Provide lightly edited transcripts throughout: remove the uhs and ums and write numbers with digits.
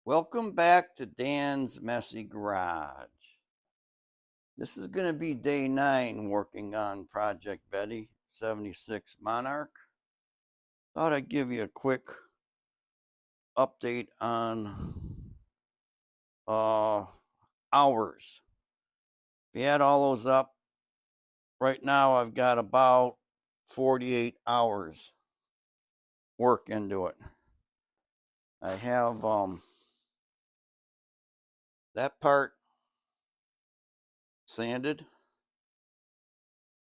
Welcome back to Dan's Messy Garage. This is going to be day 9 working on Project Betty 76 Monarch. Thought I'd give you a quick update on hours. If you add all those up, right now I've got about 48 hours work into it. I have that part sanded.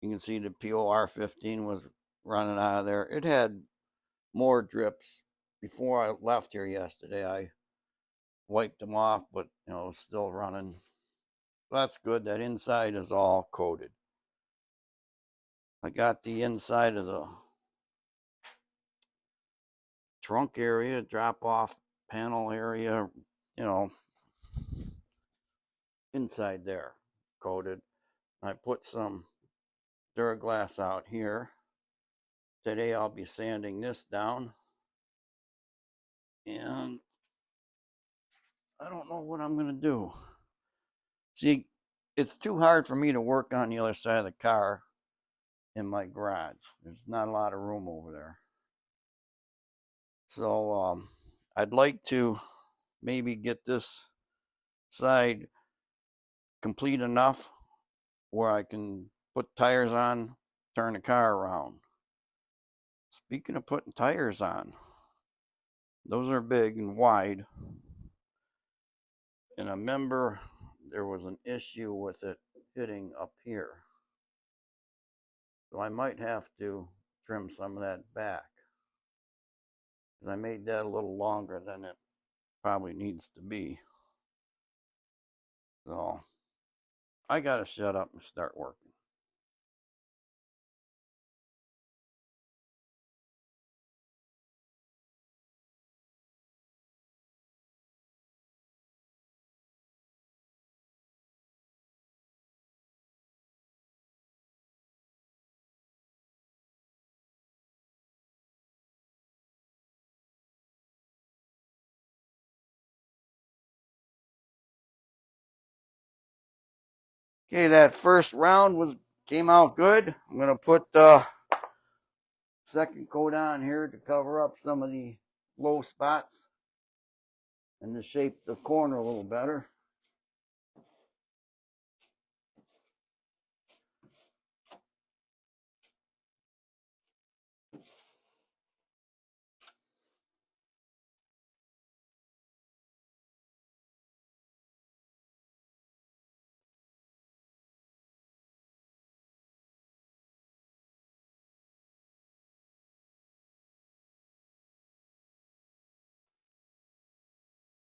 You can see the POR 15 was running out of there. It had more drips before I left here yesterday. I wiped them off, but still running. That's good. That inside is all coated. I got the inside of the trunk area, drop off panel area, inside there coated. I put some Duraglass out here. Today I'll be sanding this down. And I don't know what I'm going to do. See, it's too hard for me to work on the other side of the car in my garage. There's not a lot of room over there. So I'd like to maybe get this side complete enough where I can put tires on, turn the car around. Speaking of putting tires on, those are big and wide. And I remember there was an issue with it hitting up here. So I might have to trim some of that back, because I made that a little longer than it probably needs to be. So I gotta shut up and start working. Okay, that first round came out good. I'm gonna put the second coat on here to cover up some of the low spots and to shape the corner a little better.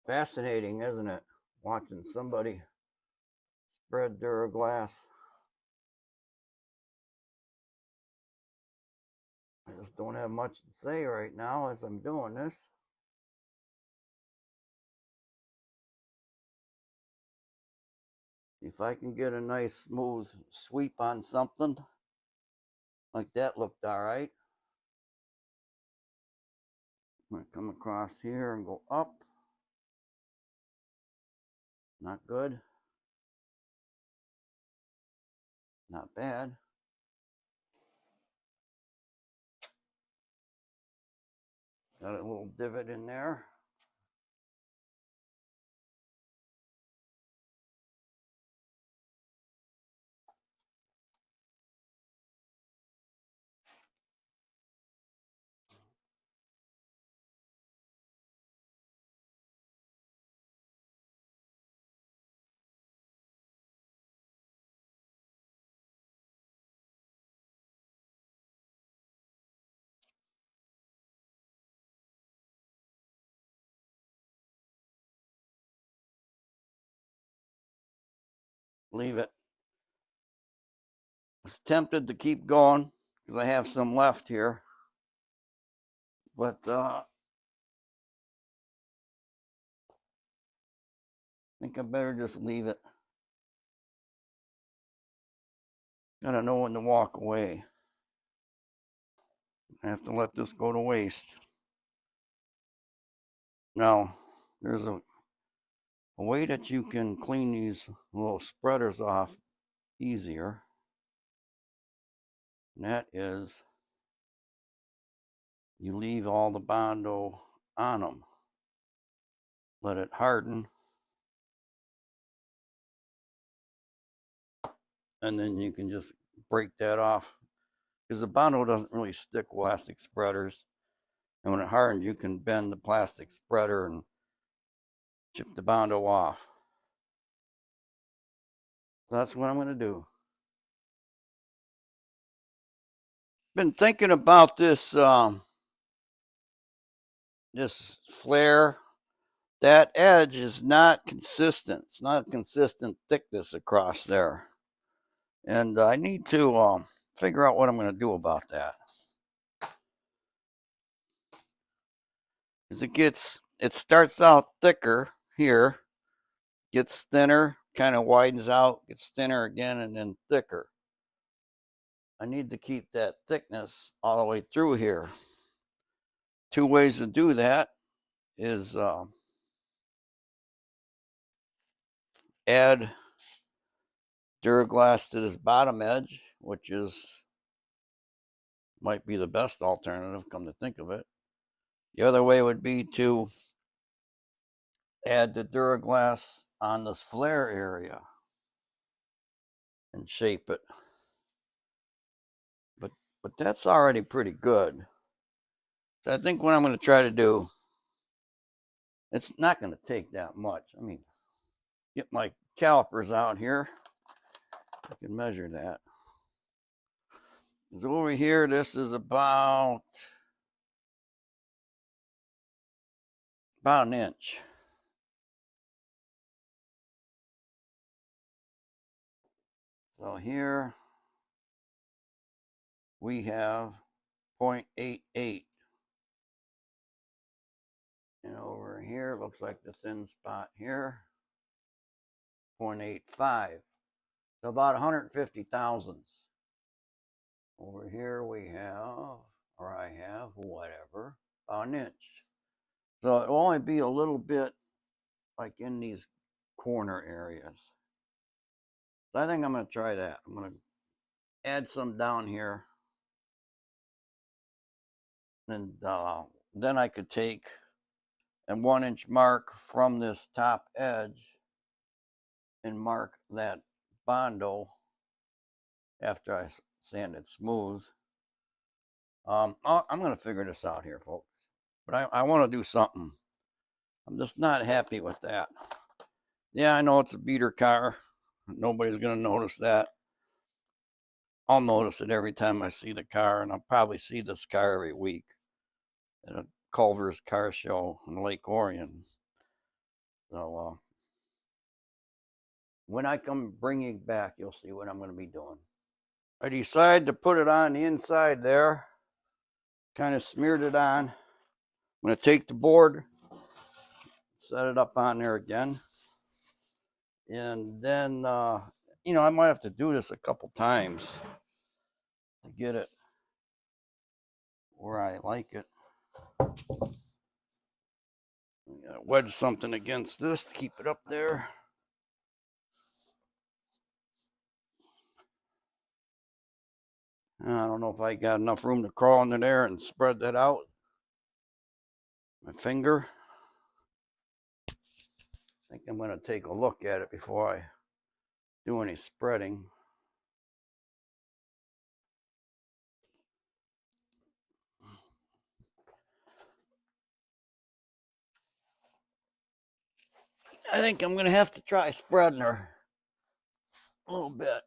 Fascinating, isn't it? Watching somebody spread Duraglass. I just don't have much to say right now as I'm doing this. If I can get a nice smooth sweep on something, like that looked all right. I'm going to come across here and go up. Not good. Not bad. Got a little divot in there. Leave it. I was tempted to keep going because I have some left here. But I think I better just leave it. Gotta know when to walk away. I have to let this go to waste. Now, there's a a way that you can clean these little spreaders off easier, and that is you leave all the Bondo on them, let it harden, and then you can just break that off, because the Bondo doesn't really stick with plastic spreaders, and when it hardens you can bend the plastic spreader and chip the Bondo off. So that's what I'm going to do. Been thinking about this this flare. That edge is not consistent. It's not a consistent thickness across there, and I need to figure out what I'm going to do about that. As it starts out thicker here, gets thinner, kind of widens out, gets thinner again, and then thicker. I need to keep that thickness all the way through here. Two ways to do that is add Duraglass to this bottom edge, which might be the best alternative, come to think of it. The other way would be to add the Duraglass on this flare area and shape it. But that's already pretty good. So I think what I'm going to try to do, it's not going to take that much. I mean, get my calipers out here. I can measure that. Because over here, this is about an inch. So here we have 0.88. And over here, looks like the thin spot here, 0.85. So about 150 thousandths. Over here we have, or I have, whatever, about an inch. So it'll only be a little bit like in these corner areas. So I think I'm going to try that. I'm going to add some down here. And then I could take a 1-inch mark from this top edge and mark that Bondo after I sand it smooth. I'm going to figure this out here, folks. But I want to do something. I'm just not happy with that. Yeah, I know it's a beater car. Nobody's going to notice that. I'll notice it every time I see the car, and I'll probably see this car every week at a Culver's car show in Lake Orion. So when I come bringing it back, you'll see what I'm going to be doing. I decided to put it on the inside there. Kind of smeared it on. I'm going to take the board, set it up on there again. And then, I might have to do this a couple times to get it where I like it. Wedge something against this to keep it up there. I don't know if I got enough room to crawl into there and spread that out. My finger. I think I'm going to take a look at it before I do any spreading. I think I'm going to have to try spreading her a little bit.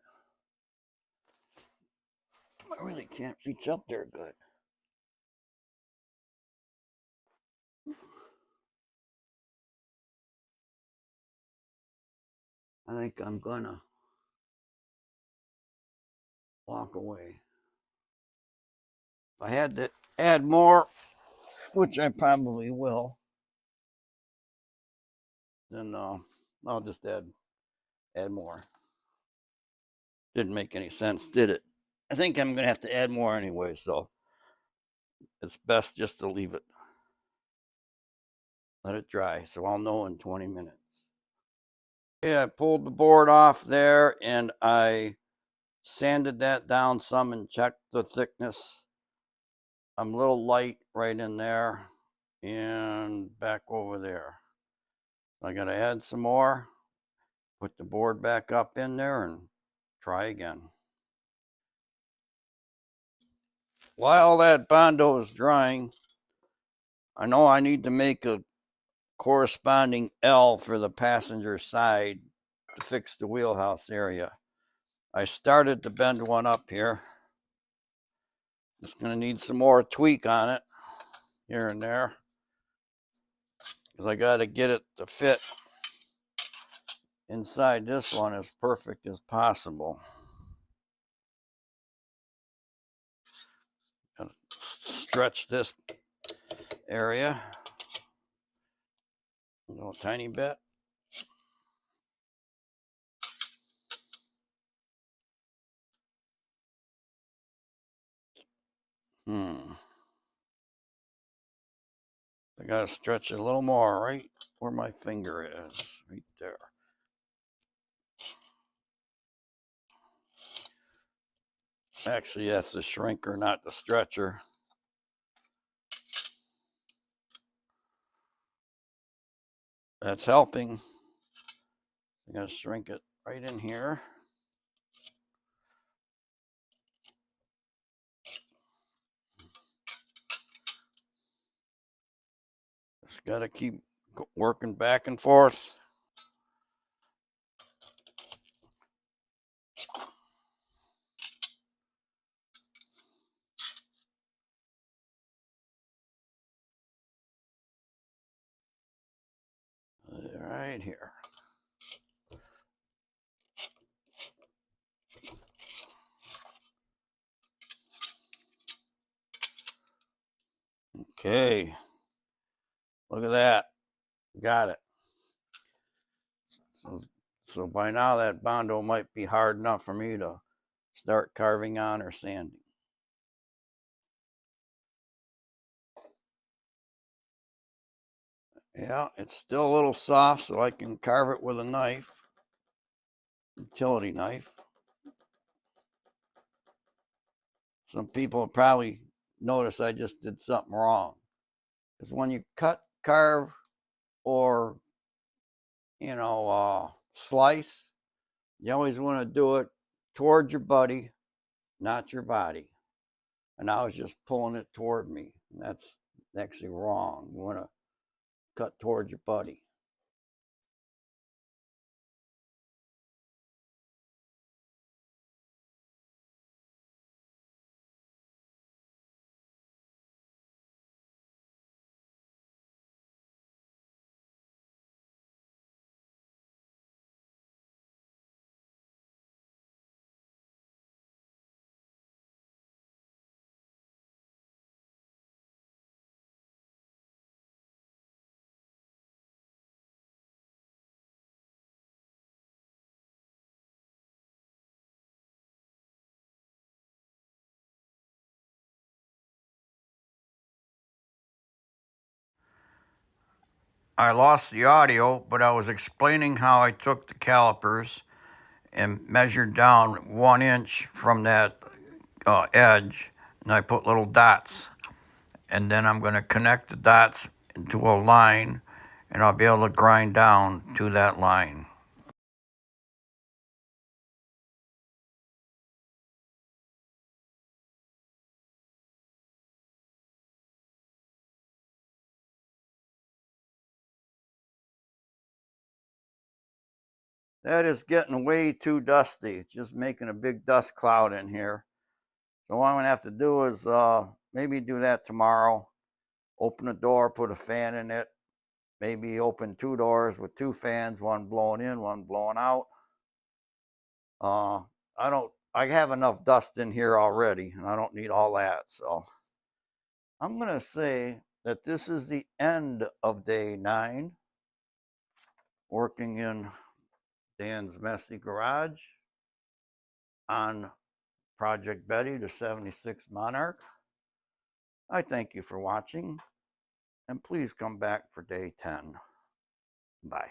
I really can't reach up there good. I think I'm going to walk away. If I had to add more, which I probably will, then I'll just add more. Didn't make any sense, did it? I think I'm going to have to add more anyway, so it's best just to leave it. Let it dry, so I'll know in 20 minutes. Yeah, I pulled the board off there and I sanded that down some and checked the thickness. I'm a little light right in there and back over there. I got to add some more, put the board back up in there and try again. While that Bondo is drying, I know I need to make a corresponding L for the passenger side to fix the wheelhouse area. I started to bend one up here. Just going to need some more tweak on it here and there because I got to get it to fit inside this one as perfect as possible. Gotta stretch this area a little tiny bit. I gotta stretch it a little more right where my finger is, right there. Actually, that's the shrinker, not the stretcher. That's helping. I'm gonna shrink it right in here. Just gotta keep working back and forth. Right here. Okay. Look at that. Got it. So by now that Bondo might be hard enough for me to start carving on or sanding. Yeah, it's still a little soft, so I can carve it with a knife, utility knife. Some people probably notice I just did something wrong. Because when you cut, carve, or, slice, you always want to do it toward your buddy, not your body. And I was just pulling it toward me. And that's actually wrong. You want to cut toward your buddy. I lost the audio, but I was explaining how I took the calipers and measured down 1 inch from that edge, and I put little dots. And then I'm going to connect the dots into a line, and I'll be able to grind down to that line. That is getting way too dusty. It's just making a big dust cloud in here. So what I'm going to have to do is maybe do that tomorrow. Open a door, put a fan in it. Maybe open 2 doors with 2 fans, one blowing in, one blowing out. I have enough dust in here already, and I don't need all that. So I'm going to say that this is the end of day 9, working in Dan's messy garage on Project Betty, the 76 Monarch. I thank you for watching, and please come back for day 10. Bye.